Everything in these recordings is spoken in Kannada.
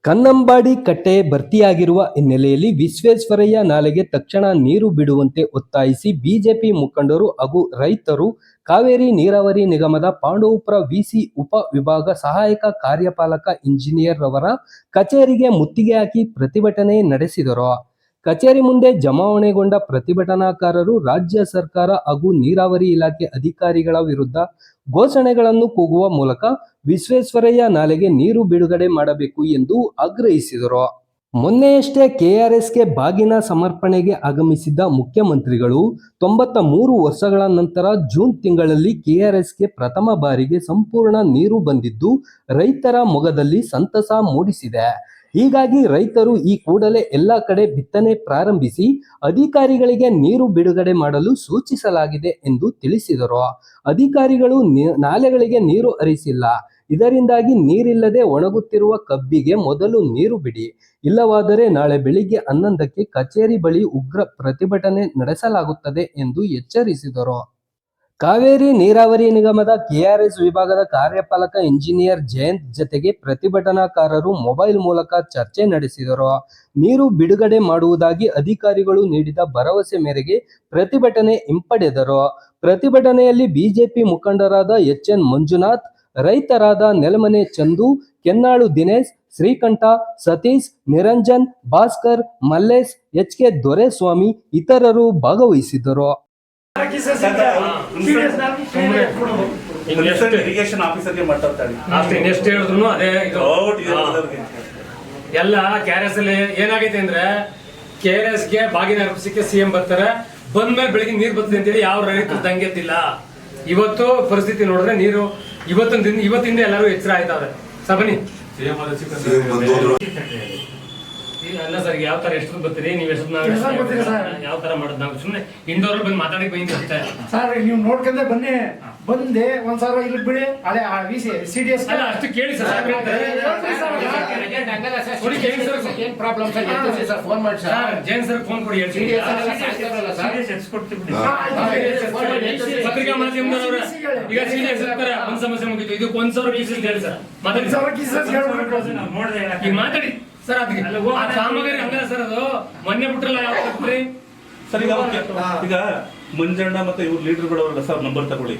ಕನ್ನಂಬಾಡಿ ಕಟ್ಟೆ ಭರ್ತಿಯಾಗಿರುವ ಹಿನ್ನೆಲೆಯಲ್ಲಿ ವಿಶ್ವೇಶ್ವರಯ್ಯ ನಾಲೆಗೆ ತಕ್ಷಣ ನೀರು ಬಿಡುವಂತೆ ಒತ್ತಾಯಿಸಿ ಬಿಜೆಪಿ ಮುಖಂಡರು ಹಾಗೂ ರೈತರು ಕಾವೇರಿ ನೀರಾವರಿ ನಿಗಮದ ಪಾಂಡವಪುರ ವಿಸಿ ಉಪ ವಿಭಾಗ ಸಹಾಯಕ ಕಾರ್ಯಪಾಲಕ ಇಂಜಿನಿಯರ್ ರವರ ಕಚೇರಿಗೆ ಮುತ್ತಿಗೆ ಹಾಕಿ ಪ್ರತಿಭಟನೆ ನಡೆಸಿದರು. ಕಚೇರಿ ಮುಂದೆ ಜಮಾವಣೆಗೊಂಡ ಪ್ರತಿಭಟನಾಕಾರರು ರಾಜ್ಯ ಸರ್ಕಾರ ಹಾಗೂ ನೀರಾವರಿ ಇಲಾಖೆ ಅಧಿಕಾರಿಗಳ ವಿರುದ್ಧ ಘೋಷಣೆಗಳನ್ನು ಕೂಗುವ ಮೂಲಕ ವಿಶ್ವೇಶ್ವರಯ್ಯ ನಾಲೆಗೆ ನೀರು ಬಿಡುಗಡೆ ಮಾಡಬೇಕು ಎಂದು ಆಗ್ರಹಿಸಿದರು. ಮೊನ್ನೆಯಷ್ಟೇ ಕೆಆರ್ಎಸ್ಗೆ ಬಾಗಿನ ಸಮರ್ಪಣೆಗೆ ಆಗಮಿಸಿದ್ದ ಮುಖ್ಯಮಂತ್ರಿಗಳು 93 ವರ್ಷಗಳ ನಂತರ ಜೂನ್ ತಿಂಗಳಲ್ಲಿ ಕೆಆರ್ಎಸ್ಗೆ ಪ್ರಥಮ ಬಾರಿಗೆ ಸಂಪೂರ್ಣ ನೀರು ಬಂದಿದ್ದು ರೈತರ ಮೊಗದಲ್ಲಿ ಸಂತಸ ಮೂಡಿಸಿದೆ. ಹೀಗಾಗಿ ರೈತರು ಈ ಕೂಡಲೇ ಎಲ್ಲ ಕಡೆ ಬಿತ್ತನೆ ಪ್ರಾರಂಭಿಸಿ ಅಧಿಕಾರಿಗಳಿಗೆ ನೀರು ಬಿಡುಗಡೆ ಮಾಡಲು ಸೂಚಿಸಲಾಗಿದೆ ಎಂದು ತಿಳಿಸಿದರು. ಅಧಿಕಾರಿಗಳು ನಾಲೆಗಳಿಗೆ ನೀರು ಹರಿಸಿಲ್ಲ. ಇದರಿಂದಾಗಿ ನೀರಿಲ್ಲದೆ ಒಣಗುತ್ತಿರುವ ಕಬ್ಬಿಗೆ ಮೊದಲು ನೀರು ಬಿಡಿ, ಇಲ್ಲವಾದರೆ ನಾಳೆ ಬೆಳಿಗ್ಗೆ 11ಕ್ಕೆ ಕಚೇರಿ ಬಳಿ ಉಗ್ರ ಪ್ರತಿಭಟನೆ ನಡೆಸಲಾಗುತ್ತದೆ ಎಂದು ಎಚ್ಚರಿಸಿದರು. ಕಾವೇರಿ ನೀರಾವರಿ ನಿಗಮದ ಕೆಆರ್ಎಸ್ ವಿಭಾಗದ ಕಾರ್ಯಪಾಲಕ ಇಂಜಿನಿಯರ್ ಜಯಂತ್ ಜತೆಗೆ ಪ್ರತಿಭಟನಾಕಾರರು ಮೊಬೈಲ್ ಮೂಲಕ ಚರ್ಚೆ ನಡೆಸಿದರು. ನೀರು ಬಿಡುಗಡೆ ಮಾಡುವುದಾಗಿ ಅಧಿಕಾರಿಗಳು ನೀಡಿದ ಭರವಸೆ ಮೇರೆಗೆ ಪ್ರತಿಭಟನೆ ಹಿಂಪಡೆದರು. ಪ್ರತಿಭಟನೆಯಲ್ಲಿ ಬಿಜೆಪಿ ಮುಖಂಡರಾದ ಎಚ್ಎನ್ ಮಂಜುನಾಥ್, ರೈತರಾದ ನೆಲಮನೆ ಚಂದು, ಕೆನ್ನಾಳು ದಿನೇಶ್, ಶ್ರೀಕಂಠ, ಸತೀಶ್, ನಿರಂಜನ್, ಭಾಸ್ಕರ್, ಮಲ್ಲೇಶ್, ಎಚ್ಕೆ ದೊರೆಸ್ವಾಮಿ ಇತರರು ಭಾಗವಹಿಸಿದ್ದರು. ಇರಿಗೇಷನ್ ಆಫೀಸರ್ಗೆ ಮಾತಾಡ್ತಾರೆ ಎಷ್ಟು ಹೇಳಿದ್ರು ಅದೇ ಎಲ್ಲ ಕೆಆರ್ಎಸ್ ಅಲ್ಲಿ ಏನಾಗೈತೆ ಅಂದ್ರೆ ಕೆಆರ್ಎಸ್ಗೆ ಬಾಗಿನ ಅರ್ಪಿಸಕ್ಕೆ ಸಿಎಂ ಬರ್ತಾರೆ, ಬಂದ್ಮೇಲೆ ಬೆಳಿಗ್ಗೆ ನೀರು ಬರ್ತದೆ ಅಂತೇಳಿ ಯಾವ ರೈತರು ದಂಗೆತ್ತಿಲ್ಲ. ಇವತ್ತು ಪರಿಸ್ಥಿತಿ ನೋಡಿದ್ರೆ ನೀರು ಇವತ್ತಿಂದ ಎಲ್ಲರೂ ಎಚ್ಚರ ಆಯ್ತಾವೆ. ಬನ್ನಿ ಅಲ್ಲ ಸರ್, ಯಾವ ತರ ಎಷ್ಟು ಬರ್ತೀರಿ ನೀವು? ಎಷ್ಟು ಯಾವ ತರ ಮಾಡೋದು? ನಾವು ಸುಮ್ಮನೆ ಇಂಡೋರ್ ಬಂದು ಮಾತಾಡಕ್ ಬೈಂದ ಸರ್, ನೀವು ನೋಡ್ಕೊಂಡೆ ಬನ್ನಿ. ಬಂದೆ ಒಂದ್ಸಾರ ಇಲ್ಲಿ ಬಿಡಿ. ಅದೇ ಸಿಡಿಎಸ್ ಅಲ್ಲ ಅಷ್ಟು ಕೇಳಿ ಸರ್. ಜೈನ್ ಸರ್ ಫೋನ್ ಕೊಡಿ. ಪತ್ರಿಕಾ ಮಾಧ್ಯಮದವ್ರ ಈಗ ಸಿಡಿಎಸ್ ಇರ್ತಾರೆ, ಒಂದ್ ಸಮಸ್ಯೆ ಮುಗಿತು, ಇದು 1,000 ಕೇಸಸ್ ಹೇಳಿ ಸರ್. ಈಗ ಮಾತಾಡಿ ಸರ್. ಅದಕ್ಕೆ ಕಾಮಗಾರಿ ಹಂಗಲ್ಲ ಸರ್, ಅದು ಮೊನ್ನೆ ಬಿಟ್ರಲ್ಲ ಯಾವ ಸರ್. ಈಗ ಮಂಜಣ್ಣ ಮತ್ತೆ ಇವ್ರು ಲೀಡರ್ಗಳು ಅವರಲ್ಲ ಸರ್, ನಂಬರ್ ತಗೊಳ್ಳಿ.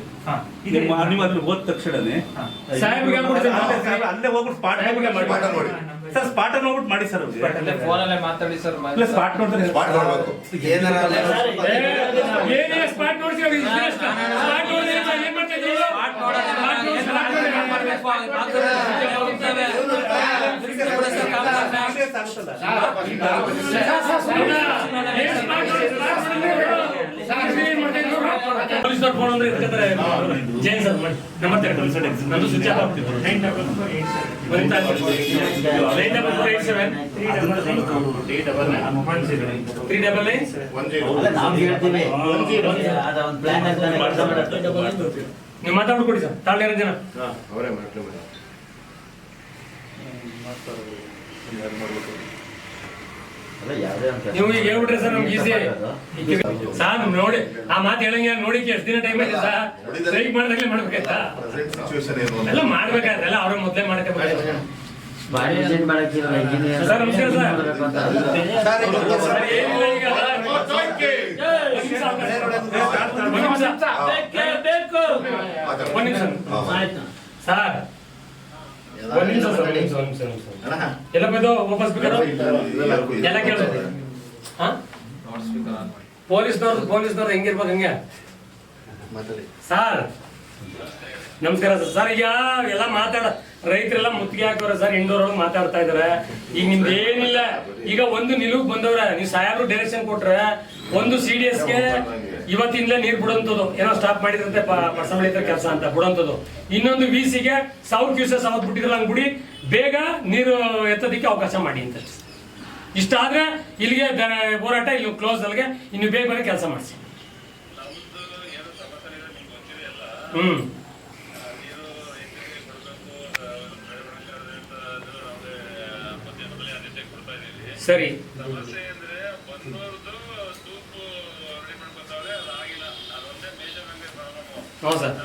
ನೀವು ಅಲ್ಲಿ ಹೋದ ತಕ್ಷಣನೇ ಅಲ್ಲೇ ಹೋಗ್ಬಿಟ್ಟು ಸ್ಪಾಟ್ ನೋಡಿ ಸರ್. ಸ್ಪಾಟ್ ಅನ್ನು ಹೋಗ್ಬಿಟ್ಟು ಮಾಡಿ ಸರ್. ಫೋನಲ್ಲೇ ಮಾತಾಡಿ ಸರ್. ಸ್ಪಾಟ್ ನೋಡ್ತಾರೆ. ಸ್ಪಾಟ್ ನೋಡ್ಬೇಕು. ಏನೇ ಸ್ಪಾಟ್ ನೋಡ್ತೀವಿ. ಪೊಲೀಸರು ಫೋನ್ ಅಂದ್ರೆ ಇರ್ತಾರೆ. ಜೈನ್ ಸರ್ ಮಾಡಿ ನಂಬರ್ ನಂದು ಸ್ವಿಚ್ ಆಫ್ ಆಗ್ತಿತ್ತು. 399 ನೀವು ಮಾತಾಡ್ಕೊಡಿ ಸರ್. ತಾಳ್ಳೆ ಜನ ನೀವು ಈಗ ಹೇಳ್ಬಿಟ್ರೆ ಸರ್ ನಮ್ಗೆ ಈಸಿ ಸಾರ್. ನೋಡಿ ಆ ಮಾತು ಹೇಳಂಗೆ ನೋಡಿ ಎಷ್ಟು ದಿನ ಟೈಮ್ ಇದೆ ಸರ್. ಸ್ಟ್ರೈಕ್ ಮಾಡಿದಾಗಲೇ ಮಾಡ್ಬೇಕಾಯ್ತಾ? ಎಲ್ಲ ಮಾಡ್ಬೇಕಾದ್ರೆ ಎಲ್ಲ ಅವ್ರ ಮೊದಲೇ ಮಾಡ್ಕೋಬೇಕು ಸರ್. ನಮಸ್ಕಾರ ಸರ್. ಎಲ್ಲ ಬಂದು ವಾಪಸ್ ಬೇಕಾದ್ರೆ ಎಲ್ಲ ಕೇಳ. ಪೊಲೀಸ್ನವ್ರು ಹೆಂಗಿರ್ಬೋದು ಹಂಗೆ ಸರ್. ನಮಸ್ಕಾರ ಸರ್. ಈಗ ಎಲ್ಲ ರೈತರೆಲ್ಲ ಮುತ್ತಿಗೆ ಹಾಕೋರ ಸರ್. ಇಂಡೋರ್ ಒಳಗೆ ಮಾತಾಡ್ತಾ ಇದಾರೆ. ಈಗ ನಿಮ್ದು ಏನಿಲ್ಲ. ಈಗ ಒಂದು ನಿಲುವು ಬಂದವ್ರೆ, ನೀವು ಸಾಹೇಬ್ರು ಡೈರೆಕ್ಷನ್ ಕೊಟ್ರೆ ಒಂದು ಸಿಡಿಎಸ್ಗೆ ಇವತ್ತಿಂದಲೇ ನೀರು ಬಿಡೋಂಥದ್ದು, ಏನೋ ಸ್ಟಾಪ್ ಮಾಡಿದ್ರಂತೆ ಪರ್ಸನಲ್ ಕೆಲಸ ಅಂತ ಬಿಡೋಂಥದ್ದು. ಇನ್ನೊಂದು ವಿಸಿಗೆ 1000 ಕ್ಯೂಸೆಸ್ ಅವತ್ತು ಬಿಟ್ಟಿದ್ರಲ್ಲ ಹಂಗೆ ಬಿಡಿ, ಬೇಗ ನೀರು ಎತ್ತೋದಕ್ಕೆ ಅವಕಾಶ ಮಾಡಿ ಅಂತ. ಇಷ್ಟಾದ್ರೆ ಇಲ್ಲಿಗೆ ಹೋರಾಟ ಇಲ್ಲಿ ಕ್ಲೋಸ್ ಅಲ್ಲಿಗೆ ಇನ್ನು ಬೇಗ ಬೇಗ ಕೆಲಸ ಮಾಡಿಸಿ. ಸರಿ. ಹೌದು ಸರ್.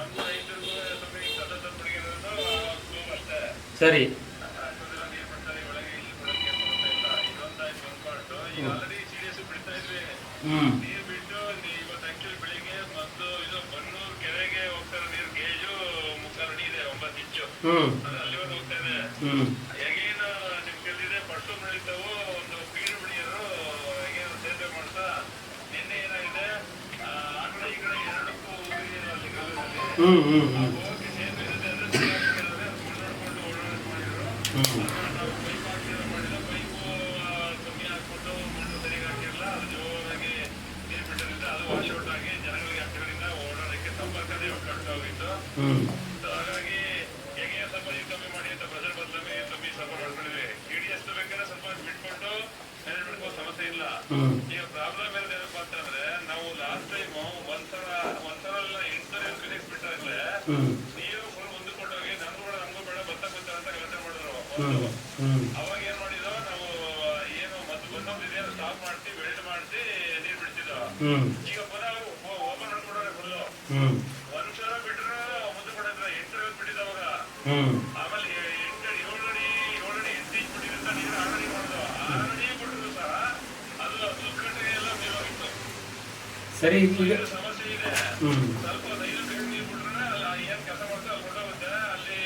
ಸರಿ ನೀರು ಬಿಟ್ಟು ಇವತ್ತು ಆಕ್ಚುಲಿ ಬೆಳಿಗ್ಗೆ ಮತ್ತು ಇದು ಬನ್ನೂರು ಕೆರೆಗೆ ಹೋಗ್ತಾರೆ ನೀರು ಗೇಜು 3/4 ಅಡಿ ಇದೆ 9 ಇಂಚು ಅಲ್ಲಿವರೆಗೆ ಹೋಗ್ತಾ ಇದೆ. ಹೇಗೇನು ನಿಮ್ ಕೇಳಿದೆ ಪಟ್ಟು ಬೆಳಿತಾವು ಒಂದು ಬೀಡು ಬಿಡಿಯರು ಹೇಗೇನು ಸೇವೆ ಮಾಡ್ತಾ ನಿನ್ನೆ ಏನಾಗಿದೆ ಆ ಕಡೆ ಈ ಕಡೆ ಎರಡಕ್ಕೂ ಹೋಗಿ ಅಲ್ಲಿ ಹೋಗಿ ಸೇವೆ ಇದೆ ಅಂದ್ರೆ ನೋಡ್ಕೊಂಡು ಓಡಾಡೋದು ಮಾಡಿದ್ರು. ನಾವು ಪೈಪ್ ಹಾಕ್ತಿರೋ ಮಾಡಿಲ್ಲ, ಪೈಪು ಕಮ್ಮಿ ಹಾಕ್ಬಿಟ್ಟು ಮಣ್ಣು ಸರಿಯಾಗಿ ಹಾಕಿರಲ್ಲ, ಅದು ಜೋರಾಗಿ ನೀರು ಬಿಟ್ಟರಿಂದ ಅದು ವಾಶ್ ಔಟ್ ಆಗಿ ಜನಗಳಿಗೆ ಹತ್ತಿರದಿಂದ ಓಡಾಡಕ್ಕೆ ಸಂಪರ್ಕನೇ ಕಟ್ ಹೋಗಿತ್ತು. ಹಾಗಾಗಿ ಹೇಗೆ ಸ್ವಲ್ಪ ನೀರು ಕಮ್ಮಿ ಮಾಡಿ ಅಂತ ಪ್ರೆಷರ್ ಬದಲಾಗಿ ಕಮ್ಮಿ ಸ್ವಲ್ಪ ಮಾಡ್ಕೊಂಡಿದ್ವಿ. TDS ಬೇಕಾದ್ರೆ ಸ್ವಲ್ಪ ಬಿಟ್ಕೊಂಡು ಮ್ಯಾನೇಜ್ ಮಾಡ್ಕೊಂಡು ಸಮಸ್ಯೆ ಇಲ್ಲ. ಈಗ ಪ್ರಾಬ್ಲಮ್ ಇರೋದು ಏನಪ್ಪಾ ಅಂತಂದ್ರೆ ನಾವು ಲಾಸ್ಟ್ ಟೈಮ್ ಒಂದ್ಸಲ ಎಲ್ಲ 800 ಕ್ಲಿನಿಕ್ಸ್ ಬಿಟ್ಟಾಗ್ಲೇ ನೀರು ಫುಲ್ ಮುಂದಕ್ಕೊಂಡೋಗಿ ನಮಗೂ ಬೇಡ ಭತ್ತ ಅಂತ ಕೆಲಸ ಮಾಡಿದ್ರು. ಅವಾಗ ಏನ್ ಮಾಡಿದ್ರು ನಾವು ಏನು ಮತ್ತೆ ಬಂದೊಂದಿದೆ ಸ್ಟಾಪ್ ಮಾಡ್ತಿ ವೆಲ್ಡ್ ಮಾಡಿಸಿ ನೀರ್ ಬಿಡ್ತಿದ್ವು. ಈಗ ಪುನಃ ಓಪನ್ ಮಾಡ್ಕೊಂಡ್ರೆ ಫುಲ್ಲು ಒಂದ್ಸಲ ಬಿಟ್ರೆ ಮುಂದೆ ಕೊಡಿದ್ರೆ 800 ಬಿಟ್ಟಿದ್ದ ಅವಾಗ. ಆಮೇಲೆ 7 ಅಡಿ 8 ಇಂಚ್ ಬಿಟ್ಟಿದ್ರಿಂದ ನೀರು 6 ಅಡಿ ಮಾಡಿದ್ರು. 6 ಅಡಿ ಬಿಟ್ಟಿದ್ರು ಸಹ ಅದು 10 ಗಂಟೆಗೆ ಎಲ್ಲ ನೀರೋಗಿತ್ತು. ಸರಿ, ಸಮಸ್ಯೆ ಇದೆ. ಸ್ವಲ್ಪ ನೀರು ನೀರು ಬಿಟ್ರೆ ಅಲ್ಲಿ ಏನ್ ಕೆಲಸ ಮಾಡ್ತಾರೆ ಅಲ್ಲಿ ಹೊರಟೋಗುತ್ತೆ. ಅಲ್ಲಿ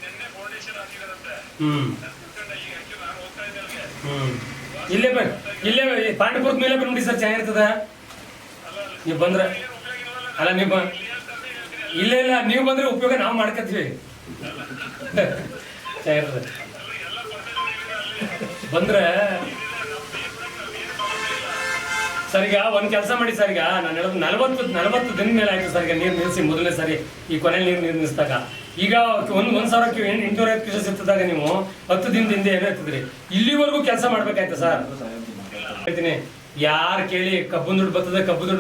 ನಿನ್ನೆ ಫೌಂಡೇಶನ್ ಹಾಕಿದಾರಂತೆ. ಈಗ ಆಕ್ಚುಲಿ ನಾನು ಹೋಗ್ತಾ ಇದ್ದೆ ಅಲ್ಲಿಗೆ. ಇಲ್ಲೇ ಪಾಂಡಪುರದ ಮೇಲೆ ಬಂದ್ಬಿಡಿ ಸರ್, ಚೆನ್ನಾಗಿರ್ತದ. ನೀವು ಬಂದ್ರೆ ಅಲ್ಲ ನೀವು ಇಲ್ಲ ನೀವು ಬಂದ್ರೆ ಉಪಯೋಗ ನಾವು ಮಾಡ್ಕೊತೀವಿ. ಚೆನ್ನಾಗಿರ್ತದೆ ಬಂದ್ರೆ. ಸರ್ ಈಗ ಒಂದ್ ಕೆಲಸ ಮಾಡಿ ಸರ್, ಈಗ ನಾನು ಹೇಳೋದು 40 ದಿನ ಮೇಲೆ ಆಯ್ತು ಸರ್ ಈಗ ನೀರು ನಿಲ್ಲಿಸಿ. ಮೊದಲನೇ ಸಾರಿ ಈ ಕೊನೆ ನೀರು ನಿಲ್ಲಿಸಿದಾಗ ಈಗ 1,000 800 ಕ್ಯೂಸೆಸ್ ಇರ್ತದಾಗ ನೀವು 10 ದಿನದಿಂದ ಏನೋ ಇರ್ತಿದ್ರಿ. ಇಲ್ಲಿವರೆಗೂ ಕೆಲಸ ಮಾಡ್ಬೇಕಾಯ್ತು ಸರ್. ಹೇಳ್ತೀನಿ, ಯಾರು ಕೇಳಿ ಕಬ್ಬು ದುಡ್ಡು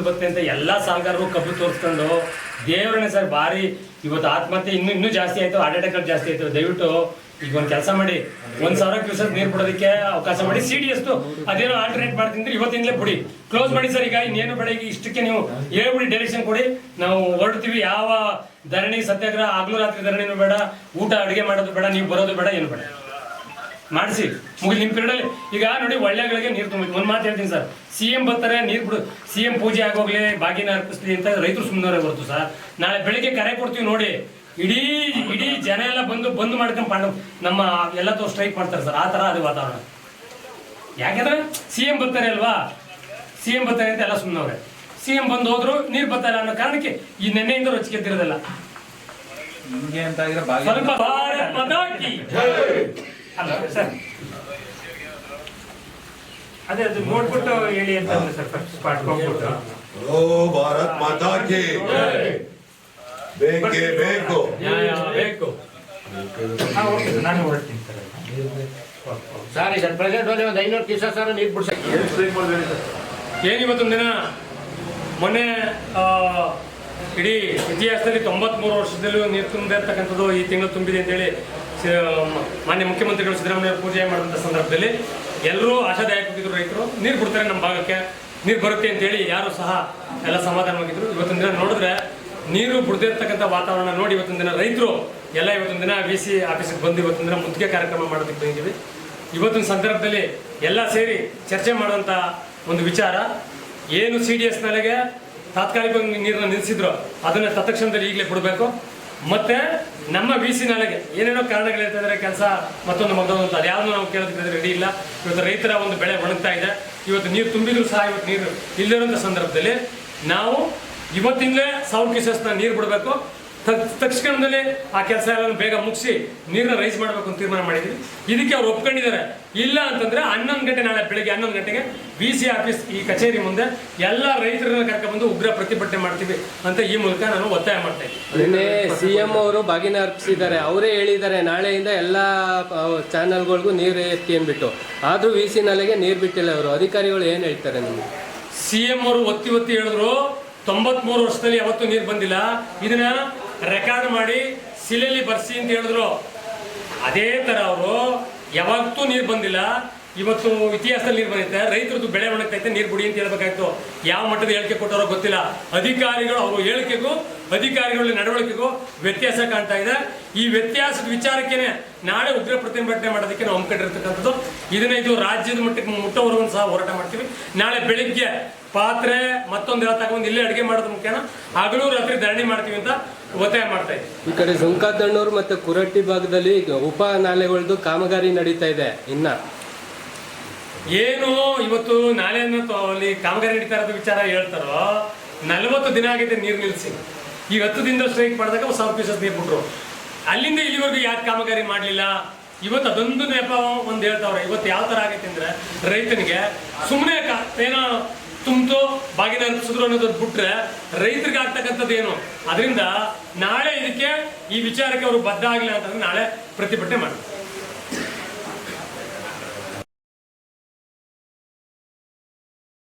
ಬರ್ತದೆ ಅಂತ ಎಲ್ಲಾ ಸಾಲಗಾರರು ಕಬ್ಬು ತೋರಿಸ್ಕೊಂಡು ದೇವರನ್ನೇ ಸರ್ ಭಾರಿ ಇವತ್ತು ಆತ್ಮಹತ್ಯೆ ಇನ್ನೂ ಜಾಸ್ತಿ ಆಯ್ತು, ಹಾರ್ಟ್ ಅಟ್ಯಾಕ್ ಜಾಸ್ತಿ ಆಯ್ತು. ದಯವಿಟ್ಟು ಈಗ ಒಂದು ಕೆಲಸ ಮಾಡಿ 1,000 ಕ್ಯೂಸೆಕ್ ನೀರು ಬಿಡೋದಕ್ಕೆ ಅವಕಾಶ ಮಾಡಿ. CDS ಅದೇನೋ ಆಲ್ಟರ್ನೇಟ್ ಮಾಡ್ತಿದ್ರೆ ಇವತ್ತಿಂದಲೇ ಬಿಡಿ, ಕ್ಲೋಸ್ ಮಾಡಿ ಸರ್. ಈಗ ಇನ್ನೇನು ಬೇಡ, ಈಗ ಇಷ್ಟಕ್ಕೆ ನೀವು ಹೇಳ್ಬಿಡಿ, ಡೈರೆಕ್ಷನ್ ಕೊಡಿ, ನಾವು ಹೊರಡ್ತೀವಿ. ಯಾವ ಧರಣಿ ಸತ್ಯಾಗ್ರಹ ಆಗ್ಲೂ ರಾತ್ರಿ ಧರಣಿನೂ ಬೇಡ, ಊಟ ಅಡುಗೆ ಮಾಡೋದು ಬೇಡ, ನೀವು ಬರೋದು ಬೇಡ, ಏನು ಬೇಡ, ಮಾಡಿಸಿ ಮುಗಿದು ನಿಮ್ಮ ಪೀರಿಯಡಲ್ಲಿ. ಈಗ ನೋಡಿ ಒಳ್ಳೆಗಳಿಗೆ ನೀರು ತುಂಬ. ಒಂದು ಮಾತು ಹೇಳ್ತೀನಿ ಸರ್, CM ಬರ್ತಾರೆ ನೀರು ಬಿಡು, CM ಪೂಜೆ ಆಗೋಗ್ಲಿ ಬಾಗಿನ ಅರ್ಪಿಸ್ಲಿ ಅಂತ ರೈತರು ಸುಮ್ಮನವರೇ ಹೊರತು ಸರ್. ನಾಳೆ ಬೆಳಿಗ್ಗೆ ಕರೆ ಕೊಡ್ತೀವಿ ನೋಡಿ, ಇಡೀ ಜನ ಎಲ್ಲ ಬಂದು ಮಾಡ್ಕೊಂಡು ನಮ್ಮ ಎಲ್ಲ ಸ್ಟ್ರೈಕ್ ಮಾಡ್ತಾರೆ ಸರ್. ಆ ಥರ ಅದು ವಾತಾವರಣ. ಯಾಕೆಂದ್ರೆ CM ಬರ್ತಾರೆ ಅಲ್ವಾ, CM ಬರ್ತಾರೆ ಅಂತ ಎಲ್ಲ ಸುಮ್ಮನವ್ರೆ. CM ಬಂದು ಹೋದ್ರು ನೀರು ಬರ್ತಾರೆ ಅನ್ನೋ ಕಾರಣಕ್ಕೆ ಈ ನೆನ್ನೆಯಿಂದ ರೊಚ್ಚಿಗೆದ್ದಿರೋದಲ್ಲ. ನಿಮ್ಗೆ ಅಂತ ಸ್ವಲ್ಪ ಭಾರತ್ ಮಾತಾ ಕಿ ಅಲ್ಲ ಸರ್, ಅದೇ ಅದು ನೋಡ್ಬಿಟ್ಟು ಹೇಳಿ ಅಂತ ಸರ್. ಫಸ್ಟ್ ಸ್ಪಾಟ್ ಹೋಗ್ಬಿಟ್ಟು ಓ ಭಾರತ್ ಮಾತಾ ಕಿ ಬೇಕೇ ಬೇಕು, ನ್ಯಾಯ ಬೇಕು. ನಾನು ಹೊರಡ್ತೀನಿ ಸರ್. ಈಗ ಪ್ರೆಸೆಂಟ್ ಒಂದು 500 ಕ್ಯೂಸೆಕ್ ಸರ್ ನೀರು ಬಿಡ್ಸಕ್ಕೆ ಏನಿವತ್ತೊಂದು ದಿನ ಮೊನ್ನೆ ಇಡೀ ಇತಿಹಾಸದಲ್ಲಿ 93 ವರ್ಷದಲ್ಲೂ ನೀರು ತುಂಬದೇ ಇರ್ತಕ್ಕಂಥದ್ದು ಈ ತಿಂಗಳು ತುಂಬಿದೆ ಅಂತೇಳಿ ಮಾನ್ಯ ಮುಖ್ಯಮಂತ್ರಿಗಳು ಸಿದ್ದರಾಮಯ್ಯ ಪೂಜೆ ಮಾಡಿದಂಥ ಸಂದರ್ಭದಲ್ಲಿ ಎಲ್ಲರೂ ಆಶಾದಾಯಕವಾಗಿದ್ದರು. ರೈತರು ನೀರು ಬಿಡ್ತಾರೆ ನಮ್ಮ ಭಾಗಕ್ಕೆ, ನೀರು ಬರುತ್ತೆ ಅಂತೇಳಿ ಯಾರು ಸಹ ಎಲ್ಲ ಸಮಾಧಾನವಾಗಿದ್ರು. ಇವತ್ತೊಂದು ದಿನ ನೋಡಿದ್ರೆ ನೀರು ಬಿಡದಿರ್ತಕ್ಕಂಥ ವಾತಾವರಣ ನೋಡಿ ಇವತ್ತೊಂದು ದಿನ ರೈತರು ಎಲ್ಲ ಇವತ್ತೊಂದು ದಿನ VC ಆಫೀಸಿಗೆ ಬಂದು ಇವತ್ತೊಂದು ದಿನ ಮುತ್ತಿಗೆ ಕಾರ್ಯಕ್ರಮ ಮಾಡೋದಕ್ಕೆ ಬಂದಿದ್ದೀವಿ. ಇವತ್ತಿನ ಸಂದರ್ಭದಲ್ಲಿ ಎಲ್ಲ ಸೇರಿ ಚರ್ಚೆ ಮಾಡುವಂಥ ಒಂದು ವಿಚಾರ ಏನು, CDS ನಾಲೆಗೆ ತಾತ್ಕಾಲಿಕವಾಗಿ ನೀರನ್ನು ನಿಲ್ಲಿಸಿದ್ರು ಅದನ್ನು ತತ್ಕ್ಷಣದಲ್ಲಿ ಈಗಲೇ ಬಿಡಬೇಕು. ಮತ್ತೆ ನಮ್ಮ VC ನಾಲೆಗೆ ಏನೇನೋ ಕಾರಣಗಳು ಹೇಳ್ತಾ ಕೆಲಸ ಮತ್ತೊಂದು ಅಂತ ಅದ್ಯಾವುದೂ ನಾವು ಕೇಳೋದಕ್ಕೆ ರೆಡಿ ಇಲ್ಲ. ಇವತ್ತು ರೈತರ ಒಂದು ಬೆಳೆ ಒಣಗ್ತಾ ಇದೆ. ಇವತ್ತು ನೀರು ತುಂಬಿದ್ರು ಸಹ ಇವತ್ತು ನೀರು ಇಲ್ಲದಿರೋಂಥ ಸಂದರ್ಭದಲ್ಲಿ ನಾವು ಇವತ್ತಿಂದಲೇ 1000 ಕ್ಯೂಸೆಕ್ಸ್ನ ನೀರು ಬಿಡಬೇಕು. ತಕ್ಷಣದಲ್ಲಿ ಆ ಕೆಲಸ ಎಲ್ಲ ಬೇಗ ಮುಗಿಸಿ ನೀರನ್ನ ರೈಸ್ ಮಾಡಬೇಕು ಅಂತ ತೀರ್ಮಾನ ಮಾಡಿದ್ವಿ. ಇದಕ್ಕೆ ಅವ್ರು ಒಪ್ಕೊಂಡಿದ್ದಾರೆ. ಇಲ್ಲ ಅಂತಂದ್ರೆ 11 ಗಂಟೆ ನಾಳೆ ಬೆಳಿಗ್ಗೆ 11 ಗಂಟೆಗೆ VC ಆಫೀಸ್ ಈ ಕಚೇರಿ ಮುಂದೆ ಎಲ್ಲ ರೈತರನ್ನ ಕರ್ಕೊಂಡ್ಬಂದು ಉಗ್ರ ಪ್ರತಿಭಟನೆ ಮಾಡ್ತೀವಿ ಅಂತ ಈ ಮೂಲಕ ನಾನು ಒತ್ತಾಯ ಮಾಡ್ತಾ ಇದ್ದೀನಿ. ನಿನ್ನೆ CM ಅವರು ಬಾಗಿನ ಅರ್ಪಿಸಿದ್ದಾರೆ. ಅವರೇ ಹೇಳಿದ್ದಾರೆ ನಾಳೆಯಿಂದ ಎಲ್ಲ ಚಾನಲ್ಗಳಿಗೂ ನೀರು ಎತ್ತಿ ಅಂದ್ಬಿಟ್ಟು. ಆದರೂ VC ನಾಲೆಗೆ ನೀರು ಬಿಟ್ಟಿಲ್ಲ ಅವರು. ಅಧಿಕಾರಿಗಳು ಏನು ಹೇಳ್ತಾರೆ ನಿಮಗೆ? CM ಅವರು ಒತ್ತಿ ಹೇಳಿದ್ರು 93 ವರ್ಷದಲ್ಲಿ ಯಾವತ್ತೂ ನೀರು ಬಂದಿಲ್ಲ, ಇದನ್ನ ರೆಕಾರ್ಡ್ ಮಾಡಿ ಶಿಲೆಯಲ್ಲಿ ಬರ್ಸಿ ಅಂತ ಹೇಳಿದ್ರು. ಅದೇ ತರ ಅವರು ಯಾವತ್ತೂ ನೀರು ಬಂದಿಲ್ಲ, ಇವತ್ತು ಇತಿಹಾಸದಲ್ಲಿ ನೀರು ಬಂದಿದೆ, ರೈತರದ್ದು ಬೆಳೆ ಒಣಗ್ತೈತೆ ನೀರು ಬಿಡಿ ಅಂತ ಹೇಳ್ಬೇಕಾಯ್ತು. ಯಾವ ಮಟ್ಟದ ಹೇಳಿಕೆ ಕೊಟ್ಟರೋ ಗೊತ್ತಿಲ್ಲ. ಅಧಿಕಾರಿಗಳು ಅವರು ಹೇಳಿಕೆಗೂ ಅಧಿಕಾರಿಗಳ ನಡವಳಿಕೆಗೂ ವ್ಯತ್ಯಾಸ ಕಾಣ್ತಾ ಇದೆ. ಈ ವ್ಯತ್ಯಾಸದ ವಿಚಾರಕ್ಕೇನೆ ನಾಳೆ ಉಗ್ರ ಪ್ರತಿಭಟನೆ ಮಾಡೋದಕ್ಕೆ ನಾವು ಹಮ್ಮಿಕೊಂಡಿರ್ತಕ್ಕಂಥದ್ದು. ಇದು ರಾಜ್ಯದ ಮಟ್ಟಕ್ಕೆ ಮುಟ್ಟೋವರೆಗೂ ಸಹ ಹೋರಾಟ ಮಾಡ್ತೀವಿ. ನಾಳೆ ಬೆಳಿಗ್ಗೆ ಪಾತ್ರೆ ಮತ್ತೊಂದೆಲ್ಲ ತಗೊಂಡು ಇಲ್ಲೇ ಅಡುಗೆ ಮಾಡೋದ್ರ ಮುಖ್ಯನ ಹಗಲು ರಾತ್ರಿ ಧರಣಿ ಮಾಡ್ತೀವಿ ಅಂತ ಒತ್ತಾಯ ಮಾಡ್ತಾ ಇದ್ದೀವಿ. ಈ ಕಡೆ ಸುಂಕಾದಣ್ಣೂರು ಮತ್ತು ಕುರಟ್ಟಿ ಭಾಗದಲ್ಲಿ ಉಪ ನಾಲೆಗಳದ್ದು ಕಾಮಗಾರಿ ನಡೀತಾ ಇದೆ. ಏನು ಇವತ್ತು ನಾಳೆಯನ್ನು ಅಲ್ಲಿ ಕಾಮಗಾರಿ ನಡೀತಾ ಇರೋದು ವಿಚಾರ ಹೇಳ್ತಾರೋ, 40 ದಿನ ಆಗಿದೆ ನೀರು ನಿಲ್ಲಿಸಿ. ಈಗ 10 ದಿನದ ಸ್ಟ್ರೈಕ್ ಮಾಡಿದಾಗ 1000 ನೀರು ಬಿಟ್ರು. ಅಲ್ಲಿಂದ ಇಲ್ಲಿವರೆಗೂ ಯಾಕೆ ಕಾಮಗಾರಿ ಮಾಡಲಿಲ್ಲ? ಇವತ್ತು ಅದೊಂದು ನೆಪ ಒಂದು ಹೇಳ್ತಾವ್ರೆ. ಇವತ್ತು ಯಾವ ಥರ ಆಗೈತೆ ಅಂದರೆ ರೈತನಿಗೆ ಸುಮ್ಮನೆ ಏನೋ ತುಂಬ್ತು ಬಾಗಿನ ಅರ್ಪಿಸಿದ್ರು ಅನ್ನೋದು ಬಿಟ್ರೆ ರೈತರಿಗೆ ಆಗ್ತಕ್ಕಂಥದ್ದು ಏನು? ಅದರಿಂದ ನಾಳೆ ಇದಕ್ಕೆ ಈ ವಿಚಾರಕ್ಕೆ ಅವರು ಬದ್ಧ ಆಗಿಲ್ಲ ಅಂತಂದ್ರೆ ನಾಳೆ ಪ್ರತಿಭಟನೆ ಮಾಡ್ತಾರೆ.